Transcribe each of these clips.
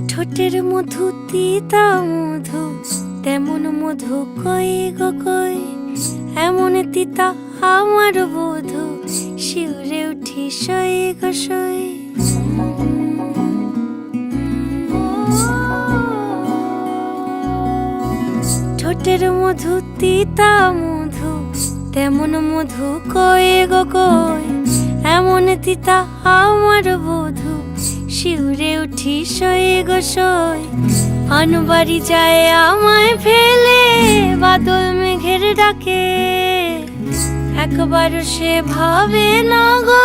ঠোঁটের মধু তিতা মধু, তেমন মধু কই গো কই, এমন তিতা আমার বধূ, শিউরে উঠি সই গো সই। ঠোঁটের মধু তিতা মধু, তেমন মধু কই গো কই, এমন তিতা আমার বধূ, শিউরে উঠি সই গো সই। আনবাড়ি যায় আমায় ফেলে, বাদল মেঘের ডাকে, একবার সে ভাবে না গো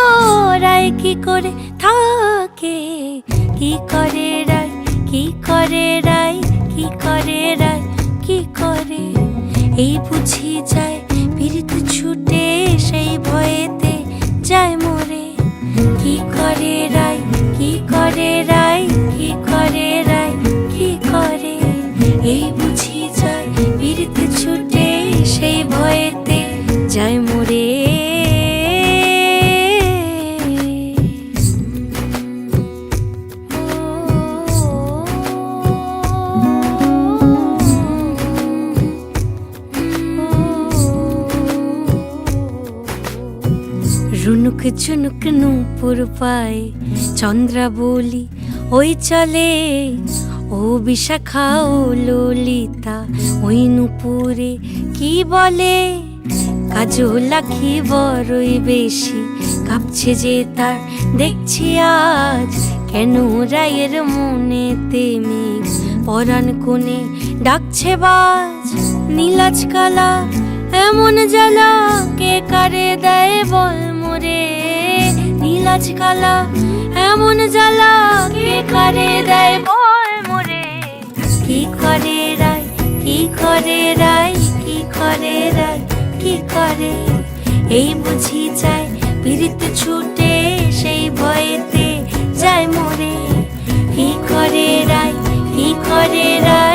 রায় কি করে থাকে। কি করে রায়, কি করে রায়, কি করে রায়, কি করে, এই বুঝি যায় পীড়িত ছুটে, সেই ভয়েতে যায় মরে। কি করে রায়, কি করে রায়, কি করে রায়, কি করে, এই বুঝি যায় পীড়িত ছুটে, সেই ভয়েতে যায় মরে। রুনুক ঝুনুক নূপুর পায়, চন্দ্রাবলী ওই চলে, ও বিশাখা ও ললিতা ওই নূপুরে কি বলে। কাজল আঁখি বড়ই বেশি, কাঁপছে যে তার দেখছি আজ, কেন রায়ের মনেতে মেঘ পরাণ কোণে ডাকছে বাজ। নীলাজ কালা এমন জ্বালা, কে কারে দেয় বল মোরে। নীলাজ কালা এমন জ্বালা, কে কারে দেয় বল মোরে। কি করে রায়, কি করে রায়, কি করে রায়, কি করে, এই বুঝি যায় পীড়িত ছুটে, সেই ভয়েতে যায় মরে। কি করে রায়, কি করে রায়।